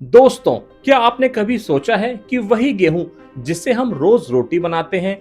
दोस्तों, क्या आपने कभी सोचा है कि वही गेहूं जिससे हम रोज रोटी बनाते हैं,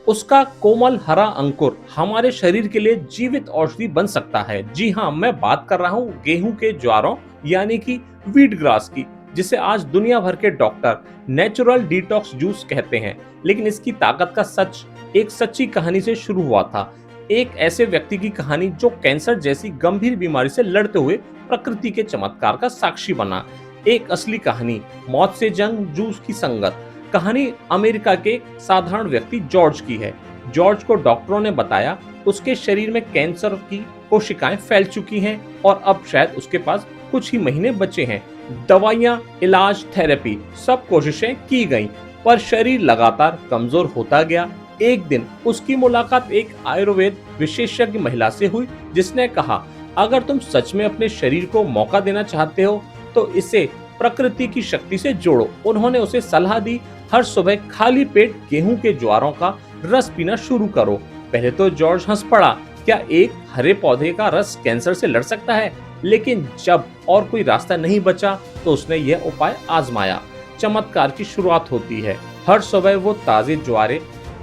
उसका कोमल हरा अंकुर हमारे शरीर के लिए जीवित औषधि बन सकता है। जी हाँ, मैं बात कर रहा हूँ गेहूं के ज्वारों यानी कि व्हीट ग्रास की, जिसे आज दुनिया भर के डॉक्टर नेचुरल डिटॉक्स जूस कहते हैं। लेकिन इसकी ताकत का सच एक सच्ची कहानी से शुरू हुआ था। एक ऐसे व्यक्ति की कहानी जो कैंसर जैसी गंभीर बीमारी से लड़ते हुए प्रकृति के चमत्कार का साक्षी बना। एक असली कहानी, मौत से जंग, जूस की संगत। कहानी अमेरिका के साधारण व्यक्ति जॉर्ज की है। जॉर्ज को डॉक्टरों ने बताया उसके शरीर में कैंसर की कोशिकाएं फैल चुकी हैं और अब शायद उसके पास कुछ ही महीने बचे हैं। दवाइयां, इलाज, थेरेपी, सब कोशिशें की गईं, पर शरीर लगातार कमजोर होता गया। एक दिन उसकी मुलाकात एक आयुर्वेद विशेषज्ञ महिला से हुई, जिसने कहा, अगर तुम सच में अपने शरीर को मौका देना चाहते हो तो इसे प्रकृति की शक्ति से जोड़ो। उन्होंने उसे सलाह दी, हर सुबह खाली पेट गेहूं के ज्वारों का रस पीना शुरू करो। पहले तो जॉर्ज हंस पड़ा, क्या एक हरे पौधे का रस कैंसर से लड़ सकता है? लेकिन जब और कोई रास्ता नहीं बचा तो उसने यह उपाय आजमाया। चमत्कार की शुरुआत होती है। हर सुबह वो ताजे ज्वारे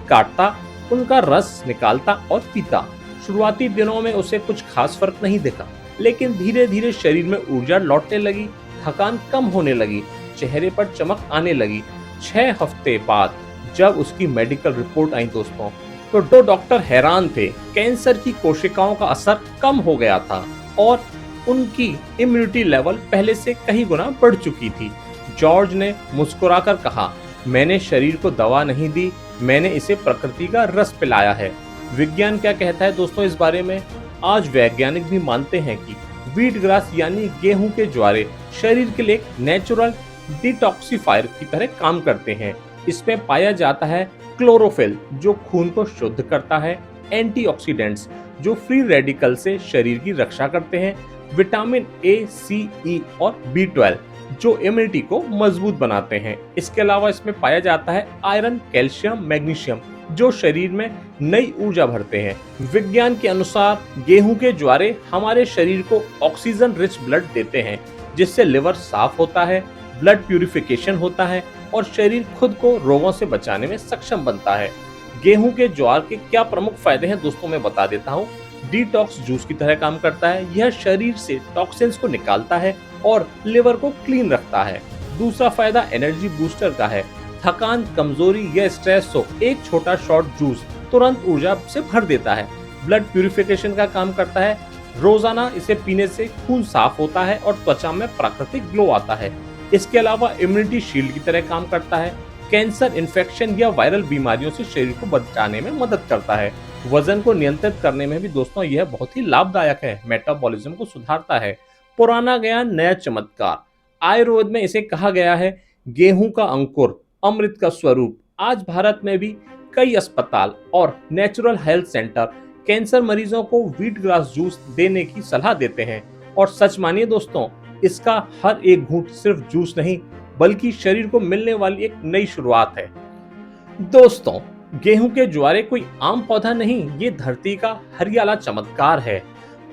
काटता, उनका रस निकालता और पीता। शुरुआती दिनों में उसे कुछ खास फर्क नहीं दिखा, लेकिन धीरे धीरे शरीर में ऊर्जा लौटने लगी, थकान कम होने लगी, चेहरे पर चमक आने लगी। 6 हफ्ते बाद जब उसकी मेडिकल रिपोर्ट आई दोस्तों, तो दो डॉक्टर हैरान थे। कैंसर की कोशिकाओं का असर कम हो गया था और उनकी इम्यूनिटी लेवल पहले से कई गुना बढ़ चुकी थी। जॉर्ज ने मुस्कुराकर कहा, मैंने शरीर को दवा नहीं दी, मैंने इसे प्रकृति का रस पिलाया है। विज्ञान क्या कहता है दोस्तों इस बारे में? आज वैज्ञानिक भी मानते हैं कि व्हीट ग्रास यानी गेहूं के ज्वारे शरीर के लिए एक नेचुरल डिटॉक्सिफायर की तरह काम करते हैं। इसमें पाया जाता है क्लोरोफिल, जो खून को शुद्ध करता है, एंटीऑक्सीडेंट्स जो फ्री रेडिकल से शरीर की रक्षा करते हैं, विटामिन ए, सी, ई और बी12 जो इम्यूनिटी को मजबूत बनाते हैं। इसके अलावा इसमें पाया जाता है आयरन, कैल्शियम, मैग्नीशियम जो शरीर में नई ऊर्जा भरते हैं। विज्ञान के अनुसार गेहूं के ज्वारे हमारे शरीर को ऑक्सीजन रिच ब्लड देते हैं, जिससे लिवर साफ होता है, ब्लड प्यूरिफिकेशन होता है और शरीर खुद को रोगों से बचाने में सक्षम बनता है। गेहूं के ज्वार के क्या प्रमुख फायदे हैं दोस्तों, मैं बता देता हूँ। डिटॉक्स जूस की तरह काम करता है, यह शरीर से टॉक्सिन्स को निकालता है और लिवर को क्लीन रखता है। दूसरा फायदा एनर्जी बूस्टर का है। थकान, कमजोरी या स्ट्रेस हो, एक छोटा शॉर्ट जूस तुरंत ऊर्जा से भर देता है। ब्लड प्यूरिफिकेशन का काम करता है, रोजाना इसे पीने से खून साफ होता है और त्वचा में प्राकृतिक ग्लो आता है। इसके अलावा इम्यूनिटी शील्ड की तरह काम करता है, कैंसर, इन्फेक्शन या वायरल बीमारियों से शरीर को बचाने में मदद करता है। वजन को नियंत्रित करने में भी दोस्तों यह बहुत ही लाभदायक है, मेटाबॉलिज्म को सुधारता है। पुराना ज्ञान, नया चमत्कार। आयुर्वेद में इसे कहा गया है गेहूं का अंकुर, अमृत का स्वरूप। आज भारत में भी कई अस्पताल और नेचुरल हेल्थ सेंटर कैंसर मरीजों को व्हीट ग्रास जूस देने की सलाह देते हैं। और सच मानिए दोस्तों, इसका हर एक घूंट सिर्फ जूस नहीं, बल्कि शरीर को मिलने वाली एक नई शुरुआत है। दोस्तों, गेहूं के ज्वारे कोई आम पौधा नहीं, ये धरती का हरियाला चमत्कार है।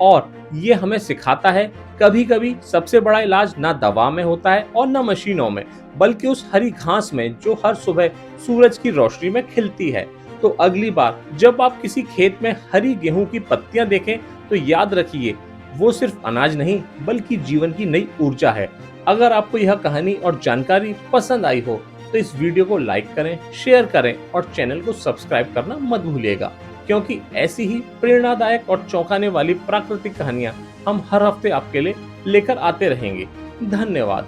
और ये हमें सिखाता है, कभी कभी सबसे बड़ा इलाज ना दवा में होता है और ना मशीनों में, बल्कि उस हरी घास में जो हर सुबह सूरज की रोशनी में खिलती है। तो अगली बार जब आप किसी खेत में हरी गेहूं की पत्तियां देखें तो याद रखिए, वो सिर्फ अनाज नहीं बल्कि जीवन की नई ऊर्जा है। अगर आपको यह कहानी और जानकारी पसंद आई हो तो इस वीडियो को लाइक करें, शेयर करें और चैनल को सब्सक्राइब करना मत भूलिएगा, क्योंकि ऐसी ही प्रेरणादायक और चौंकाने वाली प्राकृतिक कहानियां हम हर हफ्ते आपके लिए लेकर आते रहेंगे। धन्यवाद।